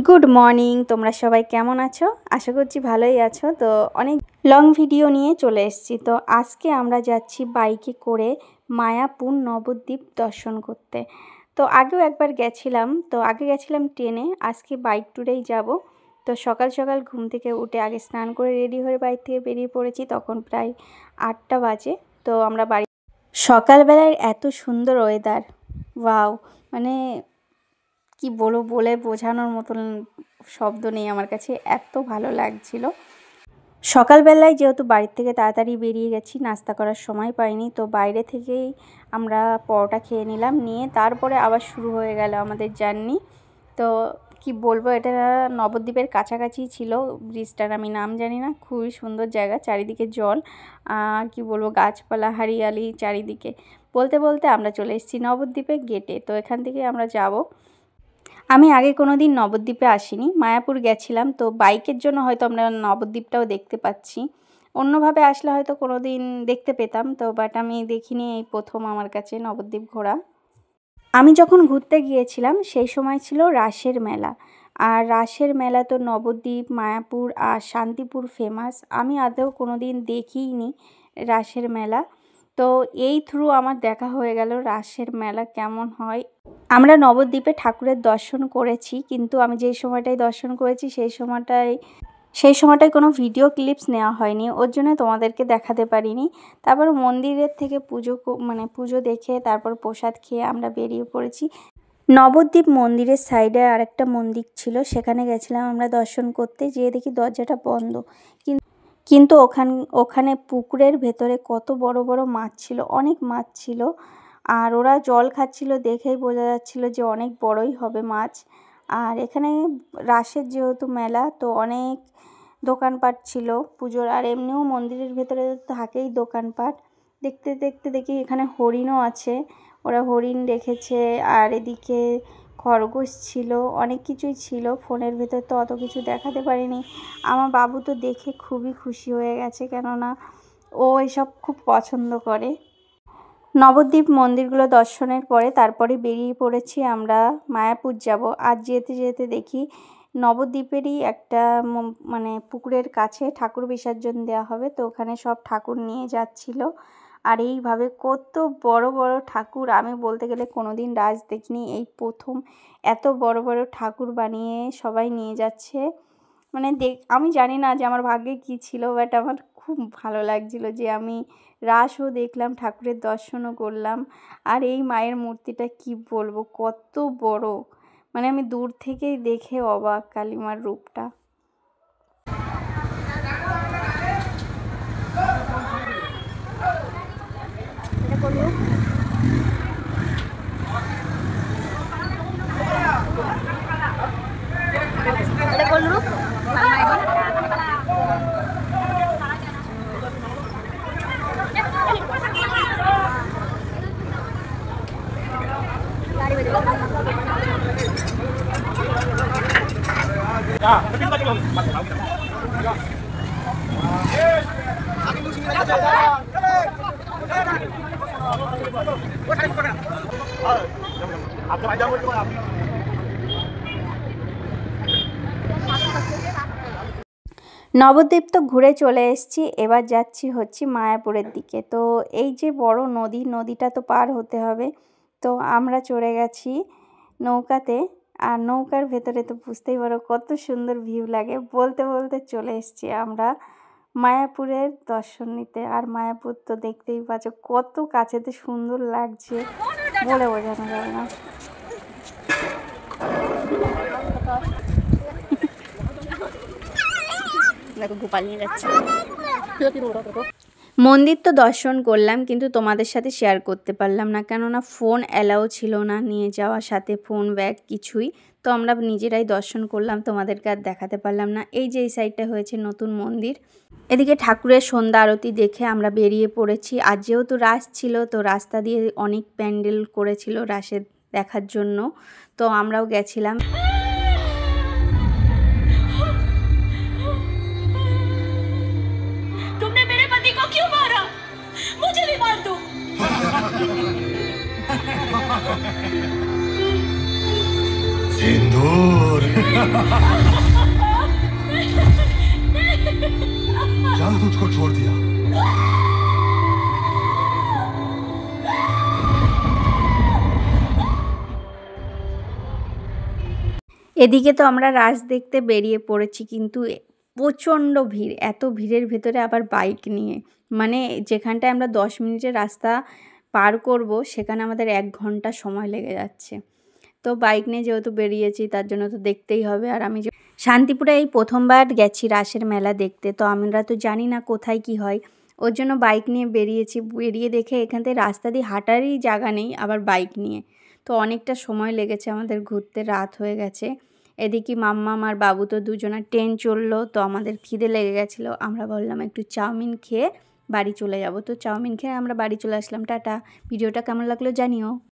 Good morning, তোমরা সবাই কেমন আছো? আশা করছি ভালোই আছো। তো অনেক লং ভিডিও নিয়ে চলে এসেছি। তো আজকে আমরা যাচ্ছি বাইকে করে মায়াপুর নবদ্বীপ দর্শন করতে। তো আগেও একবার গেছিলাম, তো আগে গেছিলাম ট্রেনে, আজকে বাইক ট্যুরেই যাব। তো সকাল সকাল ঘুম থেকে উঠে আগে স্নান করে রেডি হয়ে বাইক থেকে বেরিয়ে পড়েছি। তখন প্রায় 8টা বাজে। তো আমরা বাড়ি সকালবেলায় এত সুন্দর ওয়েদার, ওয়াও! মানে কি বলবো, বলে বোঝানোর মতন শব্দ নেই আমার কাছে, এত ভালো লাগছিল। সকালবেলায় যেহেতু বাড়ির থেকে তাড়াতাড়ি বেরিয়ে গেছি, নাস্তা করার সময় পাইনি, তো বাইরে থেকেই আমরা পরোটা খেয়ে নিলাম, নিয়ে তারপরে আবার শুরু হয়ে গেল আমাদের জার্নি। তো কি বলবো, এটা নবদ্বীপের কাছাকাছি ছিল ব্রিজটার, আমি নাম জানি না। খুবই সুন্দর জায়গা, চারিদিকে জল আর কি বলবো, গাছপালা হারিয়ালি চারিদিকে। বলতে বলতে আমরা চলে এসেছি নবদ্বীপের গেটে। তো এখান থেকে আমরা যাব। আমি আগে কোনো দিন নবদ্বীপে আসিনি, মায়াপুর গেছিলাম। তো বাইকের জন্য হয়তো আমরা নবদ্বীপটাও দেখতে পাচ্ছি, অন্যভাবে আসলে হয়তো কোনো দিন দেখতে পেতাম। তো বাট আমি দেখিনি, এই প্রথম আমার কাছে নবদ্বীপ ঘোরা। আমি যখন ঘুরতে গিয়েছিলাম সেই সময় ছিল রাসের মেলা, আর রাসের মেলা তো নবদ্বীপ, মায়াপুর আর শান্তিপুর ফেমাস। আমি আদৌ কোনো দিন দেখিইনি রাসের মেলা। তো এই থ্রু আমার দেখা হয়ে গেল রাসের মেলা কেমন হয়। আমরা নবদ্বীপে ঠাকুরের দর্শন করেছি, কিন্তু আমি যেই সময়টায় দর্শন করেছি সেই সময়টায় কোনো ভিডিও ক্লিপস নেওয়া হয়নি, ওর জন্য তোমাদেরকে দেখাতে পারিনি। তারপর মন্দিরের থেকে পুজো দেখে তারপর প্রসাদ খেয়ে আমরা বেরিয়ে পড়েছি। নবদ্বীপ মন্দিরের সাইডে আরেকটা মন্দির ছিল, সেখানে গেছিলাম আমরা দর্শন করতে, যেয়ে দেখি দরজাটা বন্ধ। কিন্তু ওখানে পুকুরের ভেতরে কত বড় বড় মাছ ছিল, অনেক মাছ ছিল। আর ওরা জল খাচ্ছিল, দেখেই বোঝা যাচ্ছিল যে অনেক বড়ই হবে মাছ। আর এখানে রাসের যেহেতু মেলা, তো অনেক দোকানপাট ছিল পুজোর, আর এমনিও মন্দিরের ভেতরে থাকেই দোকানপাট। দেখতে দেখতে দেখি এখানে হরিণও আছে, ওরা হরিণ রেখেছে। আর এদিকে খরগোশ ছিল, অনেক কিছুই ছিল। ফোনের ভেতর তো অত কিছু দেখাতে পারিনি। আমার বাবু তো দেখে খুবই খুশি হয়ে গেছে, কেননা ও এসব খুব পছন্দ করে। নবদ্বীপ মন্দিরগুলো দর্শনের পরে তারপরে বেরিয়ে পড়েছি আমরা মায়াপুর যাব। আর যেতে যেতে দেখি নবদ্বীপেরই একটা পুকুরের কাছে ঠাকুর বিসর্জন দেওয়া হবে, তো ওখানে সব ঠাকুর নিয়ে যাচ্ছিল। আর এইভাবে কত বড় বড় ঠাকুর, আমি বলতে গেলে কোনো দিন রাস দেখিনি, এই প্রথম এত বড় বড় ঠাকুর বানিয়ে সবাই নিয়ে যাচ্ছে। আমি জানি না যে আমার ভাগ্যে কী ছিল, বাট আমার খুব ভালো লাগছিল যে আমি রাসও দেখলাম, ঠাকুরের দর্শনও করলাম। আর এই মায়ের মূর্তিটা কি বলবো, কত বড়, আমি দূর থেকেই দেখে অবাক কালীমার রূপটা। নবদ্বীপ তো ঘুরে চলে এসেছি, এবার যাচ্ছি হচ্ছে মায়াপুরের দিকে। তো এই যে বড় নদীটা তো পার হতে হবে, তো আমরা চড়ে গেছি নৌকাতে। আর নৌকার ভেতরে তো বুঝতেই পারো কত সুন্দর ভিউ লাগে। বলতে বলতে চলে এসেছি আমরা মায়াপুরের দর্শন নিতে। আর মায়াপুর তো দেখতেই পাচ্ছ কত কাছেতে সুন্দর লাগছে, বলে বোঝানো যাবে না। গোপাল নিয়ে যাচ্ছে। মন্দির তো দর্শন করলাম, কিন্তু তোমাদের সাথে শেয়ার করতে পারলাম না, কেননা ফোন অ্যালাউ ছিল না নিয়ে যাওয়ার, সাথে ফোন ব্যাগ কিছুই। তো আমরা নিজেরাই দর্শন করলাম, তোমাদেরকে আর দেখাতে পারলাম না। এই যে এই সাইডটা হয়েছে নতুন মন্দির। এদিকে ঠাকুরের সন্ধ্যা আরতি দেখে আমরা বেরিয়ে পড়েছি। আর যেহেতু রাস ছিল, তো রাস্তা দিয়ে অনেক প্যান্ডেল করেছিল রাসের দেখার জন্য, তো আমরাও গেছিলাম। तुमने मेरे पति को क्यों मारा? मुझे भी मार दो। सिंदूर जान तुझको छोड़ दिया। এদিকে তো আমরা রাস দেখতে বেরিয়ে পড়েছি, কিন্তু প্রচণ্ড ভিড়। এত ভিড়ের ভেতরে আবার বাইক নিয়ে, মানে যেখানটায় আমরা 10 মিনিটের রাস্তা পার করব, সেখানে আমাদের 1 ঘন্টা সময় লেগে যাচ্ছে। তো বাইক নিয়ে যেহেতু বেরিয়েছি, তার জন্য তো দেখতেই হবে। আর আমি যে শান্তিপুরে এই প্রথমবার গেছি রাসের মেলা দেখতে, তো আমরা তো জানি না কোথায় কি হয়, ওর জন্য বাইক নিয়ে বেরিয়েছি। বেরিয়ে দেখে এখান থেকে রাস্তা দিয়ে হাঁটারই জায়গা নেই, আবার বাইক নিয়ে। তো অনেকটা সময় লেগেছে আমাদের ঘুরতে, রাত হয়ে গেছে। এদিকে মাম্মাম আর বাবু তো দুজনের ট্রেন চললো, তো আমাদের খিদে লেগে গেছিলো। আমরা বললাম একটু চাউমিন খেয়ে বাড়ি চলে যাব। তো চাউমিন খেয়ে আমরা বাড়ি চলে আসলাম। টাটা। ভিডিওটা কেমন লাগলো জানিও।